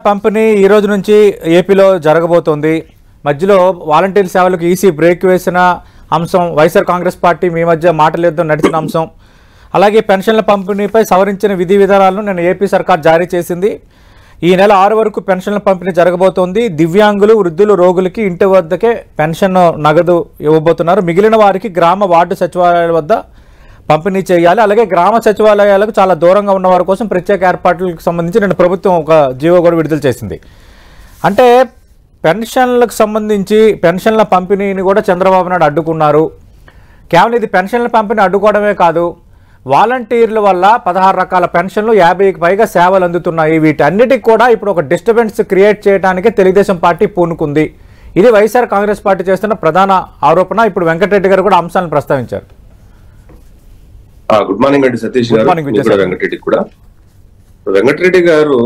పంపిణీ ఈ రోజు నుంచి ఏపీలో జరగబోతోంది. మధ్యలో వాలంటీర్ సేవలకు ఈసీ బ్రేక్ వేసిన అంశం, వైఎస్ఆర్ కాంగ్రెస్ పార్టీ మీ మధ్య మాటలేద్దాం నడిచిన అంశం, అలాగే పెన్షన్ల పంపిణీపై సవరించిన విధి విధానాలను నేను ఏపీ సర్కార్ జారీ చేసింది. ఈ నెల 6 వరకు పెన్షన్ల పంపిణీ జరగబోతోంది. దివ్యాంగులు, వృద్ధులు, రోగులకి ఇంటి వద్దకే పెన్షన్ నగదు ఇవ్వబోతున్నారు. మిగిలిన వారికి గ్రామ వార్డు సచివాలయాల వద్ద పంపిణీ చేయాలి. అలాగే గ్రామ సచివాలయాలకు చాలా దూరంగా ఉన్న వారి కోసం ప్రత్యేక ఏర్పాట్లకు సంబంధించి నేను ప్రభుత్వం ఒక జీవో కూడా విడుదల చేసింది. అంటే పెన్షన్లకు సంబంధించి పెన్షన్ల పంపిణీని కూడా చంద్రబాబు నాయుడు అడ్డుకున్నారు. కేవలం ఇది పెన్షన్ల పంపిణీ అడ్డుకోవడమే కాదు, వాలంటీర్ల వల్ల 16 రకాల పెన్షన్లు, 50కి పైగా సేవలు అందుతున్నాయి. వీటన్నిటికి కూడా ఇప్పుడు ఒక డిస్టర్బెన్స్ క్రియేట్ చేయడానికే తెలుగుదేశం పార్టీ పూనుకుంది. ఇది వైఎస్ఆర్ కాంగ్రెస్ పార్టీ చేస్తున్న ప్రధాన ఆరోపణ. ఇప్పుడు వెంకటరెడ్డి గారు కూడా అంశాలను ప్రస్తావించారు. గుడ్ మార్నింగ్ అండి సతీష్ గారు. వెంకటరెడ్డి కూడా వెంకటరెడ్డి గారు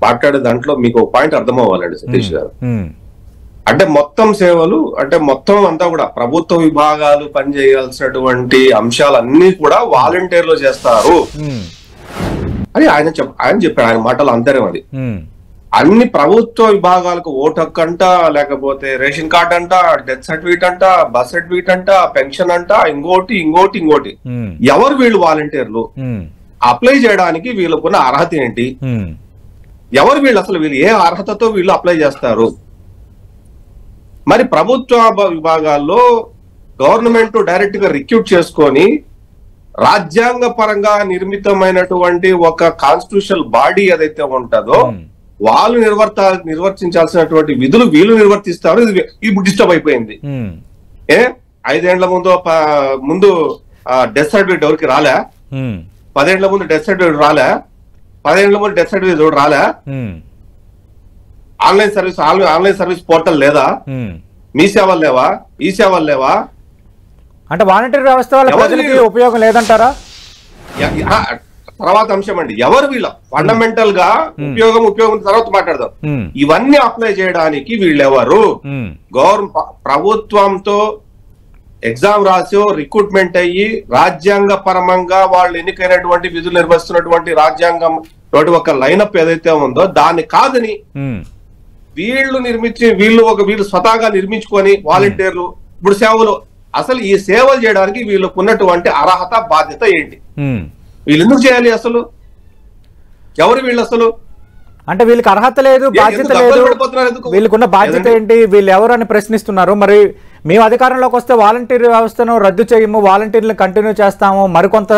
మాట్లాడే దాంట్లో మీకు ఒక పాయింట్ అర్థం అవ్వాలండి సతీష్ గారు. అంటే మొత్తం సేవలు, అంటే మొత్తం అంతా కూడా ప్రభుత్వ విభాగాలు పనిచేయాల్సినటువంటి అంశాలన్నీ కూడా వాలంటీర్లు చేస్తారు అని ఆయన చెప్పారు. ఆయన మాటలు అంతరం అది. అన్ని ప్రభుత్వ విభాగాలకు ఓటు హక్కు అంట, లేకపోతే రేషన్ కార్డు అంట, డెత్ సర్టిఫికేట్ అంట, బస్ సర్టిఫికేట్ అంట, పెన్షన్ అంట, ఇంకోటి. ఎవరు వీళ్ళు వాలంటీర్లు? అప్లై చేయడానికి వీళ్ళకున్న అర్హత ఏంటి? ఎవరు వీళ్ళు? అసలు వీళ్ళు ఏ అర్హతతో వీళ్ళు అప్లై చేస్తారు? మరి ప్రభుత్వ విభాగాల్లో గవర్నమెంట్ డైరెక్ట్ గా రిక్రూట్ చేసుకొని రాజ్యాంగ పరంగా నిర్మితమైనటువంటి ఒక కాన్స్టిట్యూషనల్ బాడీ ఏదైతే ఉంటుందో వాళ్ళు నిర్వర్తించాల్సినటువంటి విధులు వీళ్ళు నిర్వర్తిస్తారు. ఇది డిస్టర్బ్ అయిపోయింది. 5 ఏళ్ల ముందు డెత్ సర్టిఫికేట్ ఎవరికి రాలే? 10 ఏళ్ల ముందు డెత్ సర్టిఫికేట్ రాలే? 10 ఏళ్ల ముందు డెత్ సర్టిఫికేట్ రాలే? ఆన్లైన్ సర్వీస్ పోర్టల్ లేదా? మీ సేవలు లేవా? ఈ సేవలు లేవా? అంటే వాలంటీర్ వ్యవస్థ వల్ల ప్రజలకి ఉపయోగం లేదంటారా? తర్వాత అంశం అండి, ఎవరు వీళ్ళ ఫండమెంటల్ గా ఉపయోగం తర్వాత మాట్లాడదాం. ఇవన్నీ అప్లై చేయడానికి వీళ్ళెవరు? ప్రభుత్వంతో ఎగ్జామ్ రాసి రిక్రూట్మెంట్ అయ్యి రాజ్యాంగ పరమంగా వాళ్ళు ఎన్నికైనటువంటి విధులు నిర్వహిస్తున్నటువంటి రాజ్యాంగం ఒక లైనప్ ఏదైతే ఉందో దాన్ని కాదని వీళ్ళు స్వతహాగా నిర్మించుకొని వాలంటీర్లు ఇప్పుడు సేవలు, అసలు ఈ సేవలు చేయడానికి వీళ్ళకు ఉన్నటువంటి అర్హత, బాధ్యత ఏంటి? వీళ్ళు ఎందుకు చేయాలి? అసలు ఎవరు వీళ్ళు? అసలు అంటే వీళ్ళకి అర్హత లేదు, బాధ్యత లేదు, వీళ్ళకున్న బాధ్యత ఏంటి? వీళ్ళు ఎవరు అని ప్రశ్నిస్తున్నారు. మరి మేము అధికారంలోకి వస్తే వాలంటీర్ వ్యవస్థను రద్దు చేయము, వాలంటీర్లను కంటిన్యూ చేస్తాము, మరికొంత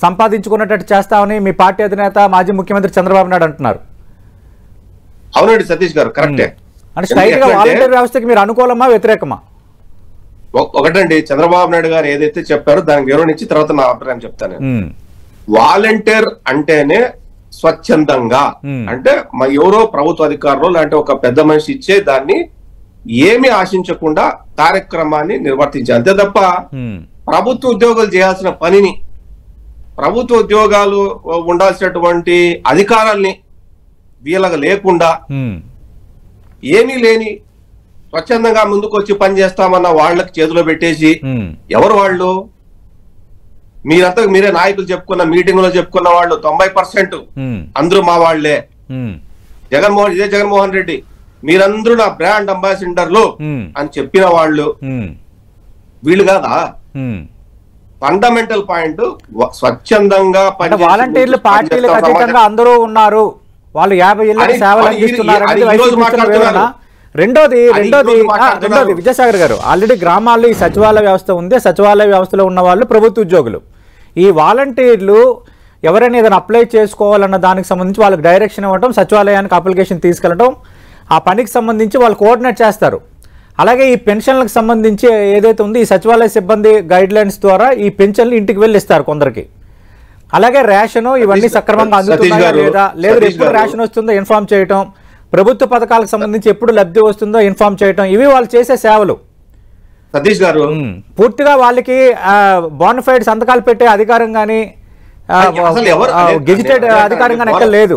సంపాదించుకున్నట్టు చేస్తామని మీ పార్టీ అధినేత మాజీ ముఖ్యమంత్రి చంద్రబాబు నాయుడు అంటున్నారు. అవునండి సతీష్ గారు, కరెక్టే. అంటే స్ట్రైట్ గా వాలంటీర్ వ్యవస్థకి మీరు అనుకూలమా, వ్యతిరేకమా? ఒకటండి, చంద్రబాబు నాయుడు గారు ఏదైతే చెప్పారో దానికి వివరించి తర్వాత నా అభిప్రాయం చెప్తాను. వాలంటీర్ అంటేనే స్వచ్ఛందంగా, అంటే ఎవరో ప్రభుత్వ అధికారులు లాంటి ఒక పెద్ద మనిషి ఇచ్చే దాన్ని ఏమి ఆశించకుండా కార్యక్రమాన్ని నిర్వర్తించాలి. అంతే తప్ప ప్రభుత్వ ఉద్యోగాలు చేయాల్సిన పనిని, ప్రభుత్వ ఉద్యోగాలు ఉండాల్సినటువంటి అధికారాల్ని వీళ్ళగా లేకుండా ఏమీ లేని స్వచ్ఛందంగా ముందుకు వచ్చి పని చేస్తామన్న వాళ్ళకి చేతిలో పెట్టేసి, ఎవరు వాళ్ళు? మీరే నాయకులు చెప్పుకున్న మీటింగ్ లో చెప్పుకున్న వాళ్ళు 90% అందరూ మా వాళ్లే. జగన్మోహన్ రెడ్డి మీరందరూ నా బ్రాండ్ అంబాసిడర్లు అని చెప్పిన వాళ్ళు వీళ్ళు కాదా? ఫండమెంటల్ పాయింట్ స్వచ్ఛందంగా వాలంటీర్లు పార్టీలకు అతీతంగా అందరూ ఉన్నారు, వాళ్ళు 50 ఏళ్ళ సేవలు అందిస్తున్నారు. రెండోది విద్యాసాగర్ గారు, ఆల్రెడీ గ్రామాల్లో ఈ సచివాలయ వ్యవస్థ ఉంది. సచివాలయ వ్యవస్థలో ఉన్న వాళ్ళు ప్రభుత్వ ఉద్యోగులు. ఈ వాలంటీర్లు ఎవరైనా ఏదైనా అప్లై చేసుకోవాలన్న దానికి సంబంధించి వాళ్ళకి డైరెక్షన్ ఇవ్వడం, సచివాలయానికి అప్లికేషన్ తీసుకెళ్ళడం, ఆ పనికి సంబంధించి వాళ్ళు కోఆర్డినేట్ చేస్తారు. అలాగే ఈ పెన్షన్లకు సంబంధించి ఏదైతే ఉందో ఈ సచివాలయ సిబ్బంది గైడ్ లైన్స్ ద్వారా ఈ పెన్షన్లు ఇంటికి వెళ్ళి ఇస్తారు కొందరికి. అలాగే రేషన్ ఇవన్నీ సక్రమంగా అందుతున్నాయా లేదా ఎప్పుడు రేషన్ వస్తుందో ఇన్ఫార్మ్ చేయటం, ప్రభుత్వ పథకాలకు సంబంధించి ఎప్పుడు లబ్ధి వస్తుందో ఇన్ఫార్మ్ చేయటం, ఇవి వాళ్ళు చేసే సేవలు. సతీష్ గారు, పూర్తిగా వాళ్ళకి బోనఫైడ్ సంతకాలు పెట్టే అధికారం కానీ గెజిటెడ్ అధికారం కానీ ఎక్కడ లేదు.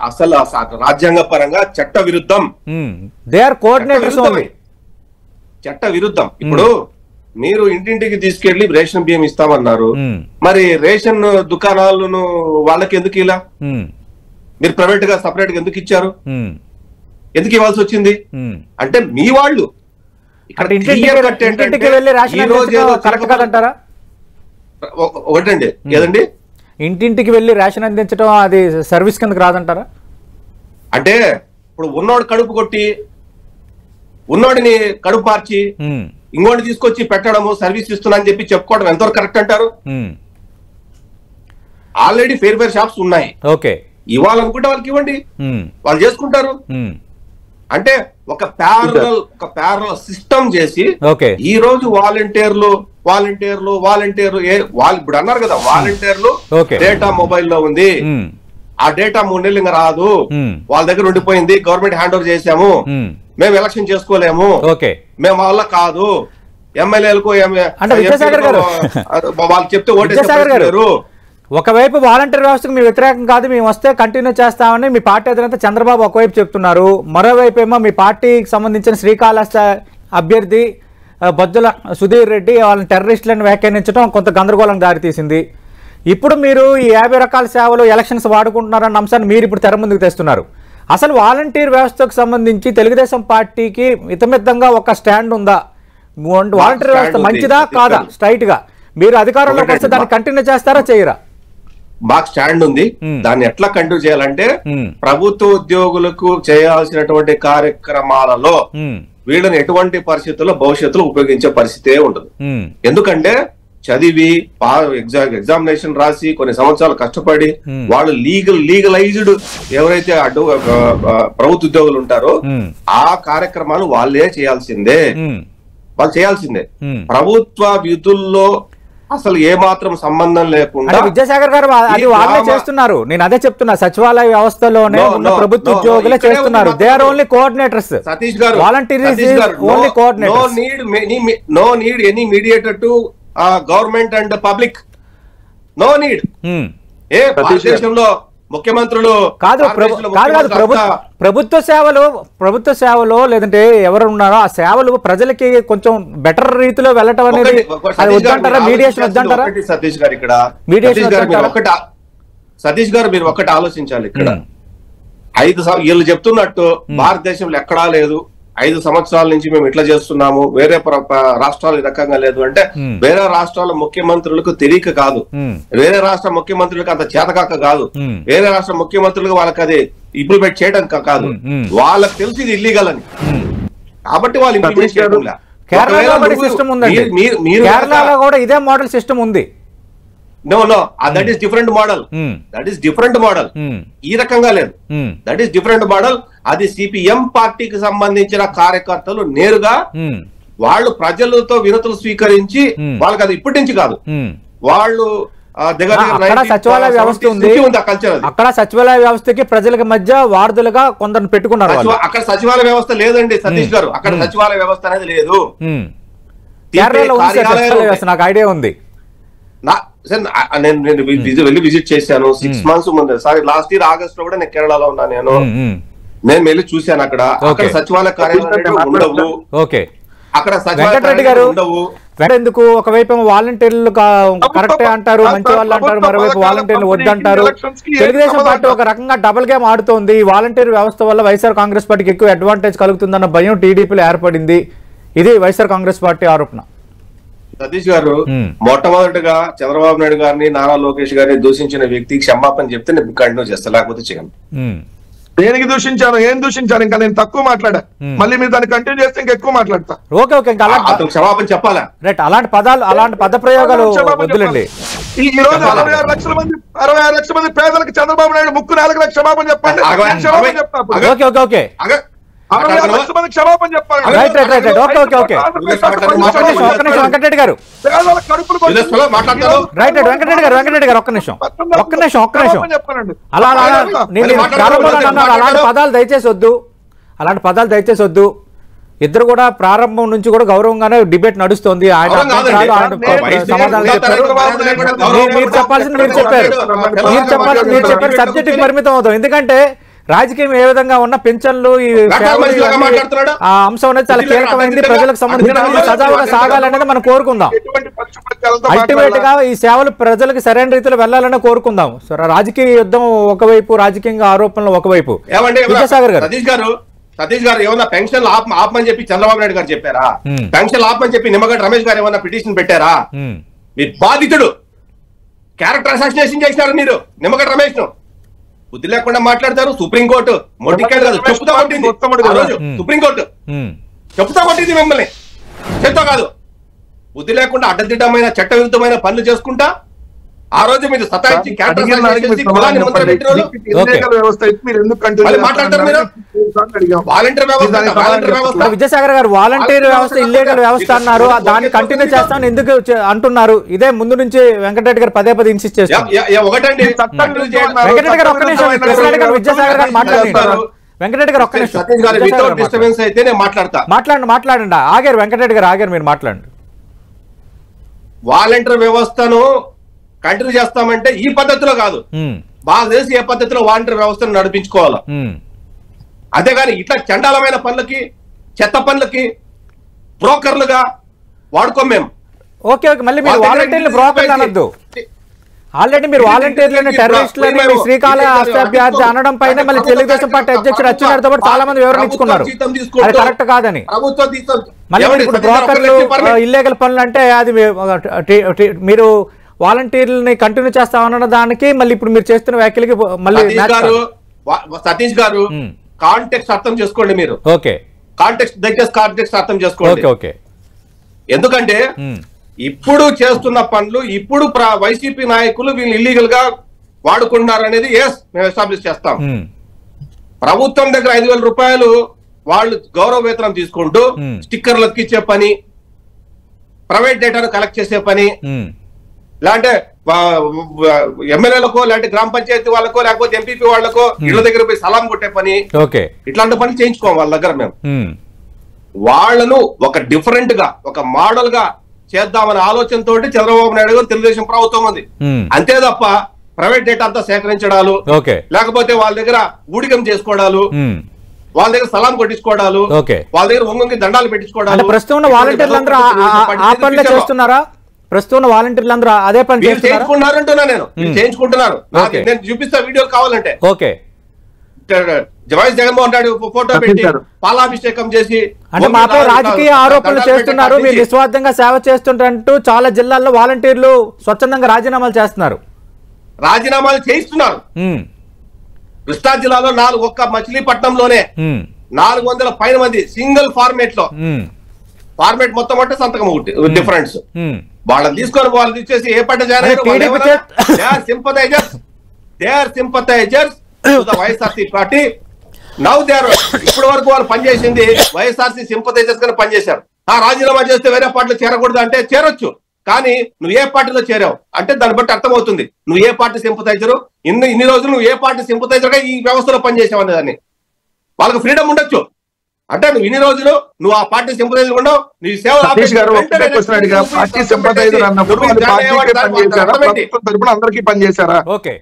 అసలు రాజ్యాంగ పరంగా చట్ట విరుద్ధం. They are coordinators only. చట్ట విరుద్ధం. ఇప్పుడు మీరు ఇంటింటికి తీసుకెళ్లి రేషన్ బియ్యం ఇస్తామన్నారు, మరి రేషన్ దుకాణాలను వాళ్ళకి ఎందుకు ఇలా? మీరు ప్రైవేట్ గా సపరేట్ గా ఎందుకు ఇచ్చారు? ఉమ్, ఎందుకు ఇవ్వాల్సి వచ్చింది? ఉమ్. అంటే మీ వాళ్ళు ఇక్కడ clear cut ఏంటంటే, ఇంటింటికి వెళ్ళి రేషన్ ఈ రోజు ఏదో కరెక్ట్ కాదంటారా? ఒకటండి ఏదండి, ఇంటింటికి వెళ్ళి రేషన్ అందించడం అది సర్వీస్ కిందకి రాదంటారా? అంటే ఇప్పుడు ఉన్నోడు కడుపు కొట్టి ఉన్నోడిని కడుపు మార్చి ఉమ్, ఇంకోటి తీసుకొచ్చి పెట్టడము సర్వీస్ ఇస్తున్నా అని చెప్పి చెప్పుకోవడం ఎంతవరకు కరెక్ట్ అంటారు? ఉమ్. ఆల్రెడీ ఫేర్ షాప్స్ ఉన్నాయి, ఓకే. ఇవ్వాలనుకుంటే వాళ్ళకి ఇవ్వండి, ఉమ్, వాళ్ళు చేసుకుంటారు. ఉమ్. అంటే ఒక ప్యారల్ సిస్టమ్ చేసి ఓకే. ఈ రోజు వాలంటీర్లు ఇప్పుడు అన్నారు కదా, వాలంటీర్లు ఓకే. డేటా మొబైల్లో ఉంది, ఉమ్, ఆ డేటా 3 నెలలు ఇంకా రాదు, ఉమ్, వాళ్ళ దగ్గర ఉండిపోయింది, గవర్నమెంట్ హ్యాండ్ ఓవర్ చేసాము, ఉమ్. మేము ఎలక్షన్ చేసుకోలేము, ఓకే. మేము వల్ల కాదు, ఎమ్మెల్యేలకు అంటే విద్యాసాగర్ గారు, వాళ్ళు చెప్తే విద్యాసాగర్ గారు, ఓటేసారు. ఒకవైపు వాలంటీర్ వ్యవస్థకు మీ వ్యతిరేకం కాదు, మేము వస్తే కంటిన్యూ చేస్తామని మీ పార్టీ అధినేత చంద్రబాబు ఒకవైపు చెప్తున్నారు, మరోవైపు ఏమో మీ పార్టీకి సంబంధించిన శ్రీకాళహస్తి అభ్యర్థి బొజ్జల సుధీర్ రెడ్డి వాళ్ళని టెర్రరిస్టులను వ్యాఖ్యానించడం కొంత గందరగోళం దారితీసింది. ఇప్పుడు మీరు ఈ 50 రకాల సేవలు ఎలక్షన్స్ వాడుకుంటున్నారన్న అంశాన్ని మీరు ఇప్పుడు తెర ముందుకు తెస్తున్నారు. అసలు వాలంటీర్ వ్యవస్థకు సంబంధించి తెలుగుదేశం పార్టీకి మితమితంగా ఒక స్టాండ్ ఉందా? వాలంటీర్ వ్యవస్థ మంచిదా కాదా? స్ట్రైట్ గా మీరు అధికారంలోకి వస్తే దాన్ని కంటిన్యూ చేస్తారా చేయరా? మాకు స్టాండ్ ఉంది, దాన్ని ఎట్లా కంటిన్యూ చేయాలంటే ప్రభుత్వ ఉద్యోగులకు చేయాల్సినటువంటి కార్యక్రమాలలో వీళ్ళని ఎటువంటి పరిస్థితుల్లో భవిష్యత్తులో ఉపయోగించే పరిస్థితే ఉండదు. ఎందుకంటే చదివి ఎగ్జామినేషన్ రాసి కొన్ని సంవత్సరాలు కష్టపడి వాళ్ళు లీగలైజ్డ్ ఎవరైతే ప్రభుత్వ ఉద్యోగులు ఉంటారో ఆ కార్యక్రమాలు వాళ్ళే చేయాల్సిందే, ప్రభుత్వ విధుల్లో అసలు ఏ మాత్రం సంబంధం లేకుండా. విద్యాసాగర్ గారు అది వాళ్ళే చేస్తున్నారు, నేను అదే చెప్తున్నా, సచివాలయ వ్యవస్థలోనే ఉన్న ప్రభుత్వ ఉద్యోగులే చేస్తున్నారు. They are only coordinators. Satish గారు, volunteers only coordinators. No need any mediator to government and public, no need. ఏ దేశంలో ముఖ్యమంత్రులు కాదు ప్రభుత్వ సేవలు లేదంటే ఎవరు ఉన్నారో ఆ సేవలు ప్రజలకి కొంచెం బెటర్ రీతిలో వెళ్ళటం అనేది అది వద్దంటారా? మీడియేషన్ వద్దంటారా? సతీష్ గారు ఇక్కడ సతీష్ గారు మీరు ఒక్కటి ఆలోచించాలి. ఇక్కడ 5 వీళ్ళు చెప్తున్నట్టు భారతదేశంలో ఎక్కడా లేదు, 5 సంవత్సరాల నుంచి మేము ఇట్లా చేస్తున్నాము, వేరే రాష్ట్రాలు ఈ రకంగా లేదు అంటే వేరే రాష్ట్రాల ముఖ్యమంత్రులకు తెలియక కాదు, వేరే రాష్ట్ర ముఖ్యమంత్రులకు అంత చేతకాక కాదు, వేరే రాష్ట్ర ముఖ్యమంత్రులకు వాళ్ళకి అది ఇంప్లిమెంట్ చేయడం కాదు, వాళ్ళకి తెలిసి ఇది ఇల్లీగల్ అని, కాబట్టి వాళ్ళు ఇంప్లిమెంట్ చేయడం. కేరళలో కూడా ఇదే మోడల్ సిస్టమ్ ఉంది. Know that is different model, ఈ రకంగా లేదు, దట్ ఈస్ డిఫరెంట్ మోడల్. అది సిపిఎం పార్టీకి సంబంధించిన కార్యకర్తలు నేరుగా వాళ్ళు ప్రజలతో వినతులు స్వీకరించి వాళ్ళకి అది ఇప్పటి నుంచి కాదు, వాళ్ళు సచివాలయ వ్యవస్థ ఉంది, అక్కడ సచివాలయ వ్యవస్థకి ప్రజలకు మధ్య వారధులుగా కొందరు పెట్టుకున్నారు. అక్కడ సచివాలయ వ్యవస్థ లేదండి సతీష్ గారు, అక్కడ సచివాలయ వ్యవస్థ అనేది లేదు. నాకు ఐడియా ఉంది, నేను వెళ్ళి విజిట్ చేశాను 6 months ముందు. సారీ, లాస్ట్ ఇయర్ ఆగస్ట్ లో కూడా నేను కేరళలో ఉన్నా, నేను వెళ్ళి చూశాను. అక్కడ సచివాలయ కార్యాలయాలు ఉండవు, అక్కడ వెంకటరెడ్డి గారు ఎందుకు ఒకవైపు వాలంటీర్లు కరెక్టే అంటారు, మంచి వాళ్ళు అంటారు, మరోవైపు వాలంటీర్లు వద్దంటారు. తెలుగుదేశం పార్టీ ఒక రకంగా డబుల్ గేమ్ ఆడుతోంది. వాలంటీర్ వ్యవస్థ వల్ల వైఎస్ఆర్ కాంగ్రెస్ పార్టీకి ఎక్కువ అడ్వాంటేజ్ కలుగుతుందన్న భయం టీడీపీలో ఏర్పడింది. ఇది వైఎస్ఆర్ కాంగ్రెస్ పార్టీ ఆరోపణ. సతీష్ గారు, మొట్టమొదటిగా చంద్రబాబు నాయుడు గారిని నారా లోకేష్ గారిని దూషించిన వ్యక్తికి క్షమాపణ చెప్తే నేను కంటిన్యూ చేస్తా, లేకపోతే చేయను. దేనికి దూషించాను, ఏం దూషించాను? ఇంకా నేను తక్కువ మాట్లాడా, మళ్ళీ మీరు దాన్ని కంటిన్యూ చేస్తే ఇంకా ఎక్కువ మాట్లాడతా. క్షమాపణ చెప్పాలా? అలాంటి పదాలు, అలాంటి పద ప్రయోగాలు వద్దులండి. ఈ రోజు 66 లక్షల మంది పేదలకు చంద్రబాబు నాయుడు ముక్కు 4 లక్షల క్షమాపణ చెప్పండి. క్షమాపణ చెప్పాలి. వెంకటరెడ్డి గారు ఒక్క నిమిషం అలాంటి పదాలు దయచేసి వద్దు, అలాంటి పదాలు దయచేసి వద్దు. ఇద్దరు కూడా ప్రారంభం నుంచి కూడా గౌరవంగానే డిబేట్ నడుస్తోంది. ఆయన సమాధానాలు చెప్పారు, మీరు చెప్పాల్సింది మీరు చెప్పారు, సబ్జెక్ట్ పరిమితం అవుతాం. ఎందుకంటే రాజకీయం ఏ విధంగా ఉన్న పింఛన్లు ఈ ఆ అంశం అనేది చాలా కీలకమైనది, ప్రజలకు సంబంధించిన సజావుగా సాగాలనేది మనం కోరుకుందాం. అల్టిమేట్ గా ఈ సేవలు ప్రజలకు సరైన రీతిలో వెళ్లాలని కోరుకుందాం. రాజకీయ యుద్ధం ఒకవైపు, రాజకీయంగా ఆరోపణలు ఒకవైపు. విద్యాసాగర్ గారు, సతీష్ గారు ఏమన్నా పెన్షన్ ఆపమని చెప్పి చంద్రబాబు నాయుడు గారు చెప్పారా? పెన్షన్ ఆపమని చెప్పి నిమ్మగడ్డ రమేష్ గారు ఏమన్నా పిటిషన్ పెట్టారా? మీరు బాధితుడు, క్యారెక్టర్ అసాసినేషన్ చేసినారు మీరు నిమ్మగడ్డ రమేష్ ను. బుద్ధి లేకుండా మాట్లాడతారు. సుప్రీంకోర్టు మొట్టికాడు కాదు, చెప్పుతా కొట్టింది. సుప్రీంకోర్టు చెప్పుతా కొట్టింది మిమ్మల్ని, చెప్తా కాదు. బుద్ధి లేకుండా అడ్డదిడ్డమైన చట్ట విరుద్ధమైన పనులు చేసుకుంటా ఆ రోజు మీరు సతాయించి విద్యాసాగర్ గారు వాలంటీర్ వ్యవస్థ ఇల్లీగల్ వ్యవస్థ అన్నారు, దాన్ని కంటిన్యూ చేస్తామని ఎందుకు అంటున్నారు? ఇదే ముందు నుంచి వెంకటరెడ్డి గారు పదే పదే ఇన్సిస్ట్ చేస్తారు. వెంకటరెడ్డి గారు ఒక్క నిమిషం, కృష్ణారెడ్డి గారు విద్యాసాగర్ గారు మాట్లాడుతున్నారు. వెంకటరెడ్డి గారు ఒక్క నిమిషం మాట్లాడండి. ఆగారు వెంకటరెడ్డి గారు, ఆగారు, మీరు మాట్లాడండి. వాలంటీర్ వ్యవస్థను కంటిన్యూ చేస్తామంటే ఈ పద్ధతిలో కాదు, బాగా తెలిసి ఏ పద్ధతిలో వాలంటీర్ వ్యవస్థను నడిపించుకోవాలా. అంతేగాని ఇట్లా చండాలమైన పనులకి, చెత్త పనులకి బ్రోకర్లుగా వాడుకోం మేము. ఓకే ఓకే, మళ్ళీ మీరు వాలంటీర్లు బ్రోకర్లు అనొద్దు. ఆల్రెడీ మీరు వాలంటీర్లని, టెర్రరిస్టులని, శ్రీకాళహస్తి అభ్యర్థి అనడం పైన మళ్ళీ తెలుగుదేశం పార్టీ అధ్యక్షుడు అచ్చెన్నాయుడుతో పాటు చాలా మంది వివరణ ఇచ్చుకున్నారు అది కరెక్ట్ కాదని. మళ్ళీ ఇప్పుడు బ్రోకర్లు, ఇల్లీగల్ పనులు అంటే అది మీరు వాలంటీర్లని కంటిన్యూ చేస్తామన్న దానికి మళ్ళీ ఇప్పుడు మీరు చేస్తున్న వ్యాఖ్యలకి మళ్ళీ సతీష్ గారు కాంటెక్స్ట్ అర్థం చేసుకోండి. మీరు ఓకే కాంటెక్స్ట్ అర్థం చేసుకోండి. ఓకే, ఎందుకంటే ఇప్పుడు చేస్తున్న పనులు ఇప్పుడు వైసీపీ నాయకులు వీళ్ళు ఇల్లీగల్ గా వాడుకుంటున్నారు అనేది మేము ఎస్టాబ్లిష్ చేస్తాం. ప్రభుత్వం దగ్గర 5,000 రూపాయలు వాళ్ళు గౌరవ వేతనం తీసుకుంటూ స్టిక్కర్లు అతికిచ్చే పని, ప్రైవేట్ డేటాను కలెక్ట్ చేసే పని, లేదంటే ఎమ్మెల్యేలకో లేదంటే గ్రామ పంచాయతీ వాళ్ళకో లేకపోతే ఎంపీపీ వాళ్ళకో ఇళ్ల దగ్గర పోయి సలాం కొట్టే పని, ఇట్లాంటి పని చేయించుకోం వాళ్ళ దగ్గర మేము. వాళ్లను ఒక డిఫరెంట్ గా, ఒక మోడల్ గా చేద్దామనే ఆలోచనతో చంద్రబాబు నాయుడు గారు తెలుగుదేశం ప్రభుత్వం ఉంది. అంతే తప్ప ప్రైవేట్ డేటా అంతా సేకరించడాలు, లేకపోతే వాళ్ళ దగ్గర ఊడిగం చేసుకోవడాలు, వాళ్ళ దగ్గర సలాం కొట్టించుకోవడాలు, వాళ్ళ దగ్గర ఒంగొంగి దండాలు పెట్టించుకోవడాలు. ప్రస్తుతం వాలంటీర్లందరూ ఆ పనులే చేస్తున్నారా? ప్రస్తుతం వాలంటీర్లందరూ అదే పని చేయించుకుంటున్నారంటున్నా నేను, చేయించుకుంటున్నారు. నేను చూపిస్తా వీడియోలు కావాలంటే. Okay, YS Jaganmohan Reddy photo పెట్టి పాలాభిషేకం చేసి అంటే మాపై రాజకీయ ఆరోపణలు చేస్తున్నారు, మీరు నిస్వార్థంగా సేవ చేస్తుంటూ చాలా జిల్లాల్లో వాలంటీర్లు స్వచ్ఛందంగా రాజీనామాలు చేస్తున్నారు. రాజీనామాలు చేయిస్తున్నారు. కృష్ణా జిల్లాలో ఒక్క మచిలీపట్నంలోనే 400 పైన మంది సింగిల్ ఫార్మేట్ లో, ఫార్మేట్ మొత్తం అంటే సంతకం ఒకటి డిఫరెన్స్, వాళ్ళని తీసుకొని వాళ్ళు తీసేసి ఏ పట్ట sympathizers YSRC party. Now they are, ఇప్పటి వరకు వాళ్ళు పనిచేసింది వైఎస్ఆర్సీ సింపథైజర్స్ గా పనిచేశారు. రాజీనామా చేస్తే వేరే పార్టీలో చేరకూడదు అంటే చేరొచ్చు, కానీ నువ్వు ఏ పార్టీలో చేరావు అంటే దాన్ని బట్టి అర్థమవుతుంది నువ్వు ఏ పార్టీ సింపథైజరు, ఇన్ని రోజులు నువ్వు ఏ పార్టీ సింపథైజర్ గా ఈ వ్యవస్థలో పనిచేసావు అనే దాన్ని. వాళ్ళకి ఫ్రీడమ్ ఉండొచ్చు. అంటే నువ్వు ఇన్ని రోజులు నువ్వు ఆ పార్టీ సింపథైజర్ ఉండవు, నీ సేవ అందరికీ పనిచేశారా? ఓకే,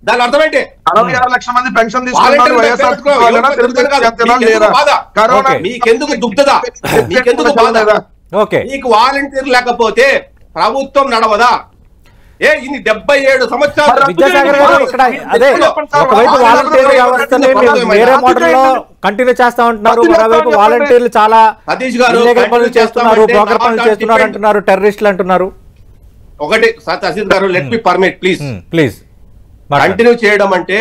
దాని అర్థం ఏంటి? 66 లక్షల మంది పెన్షన్ మీకెందుకు దుగ్ధదా, మీకెందుకు బాధ? నీకు వాలంటీర్ లేకపోతే ప్రభుత్వం నడవదా? ఇన్ని 77 సంవత్సరాలు కంటిన్యూ చేస్తా ఉంటున్నారు, మరోవైపు వాలంటీర్లు చాలా పనులు చేస్తున్నారు, బ్రోకర్ పనులు చేస్తున్నారు అంటున్నారు, టెర్రరిస్టులు అంటున్నారు. ఒకటి సతీష్ గారు, let me permit please. Continue చేయడం అంటే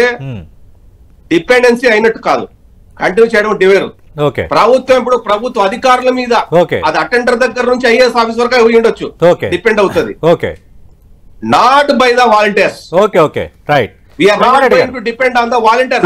డిపెండెన్సీ అయినట్టు కాదు, కంటిన్యూ చేయడం డివేరు. ప్రభుత్వం ఇప్పుడు ప్రభుత్వ అధికారుల మీద, అది అటెండర్ దగ్గర నుంచి ఐఏఎస్ ఆఫీసర్ వరకు ఉండొచ్చు, డిపెండ్ అవుతుంది. Not by the volunteers. Okay, right. We are not going to depend on the volunteers.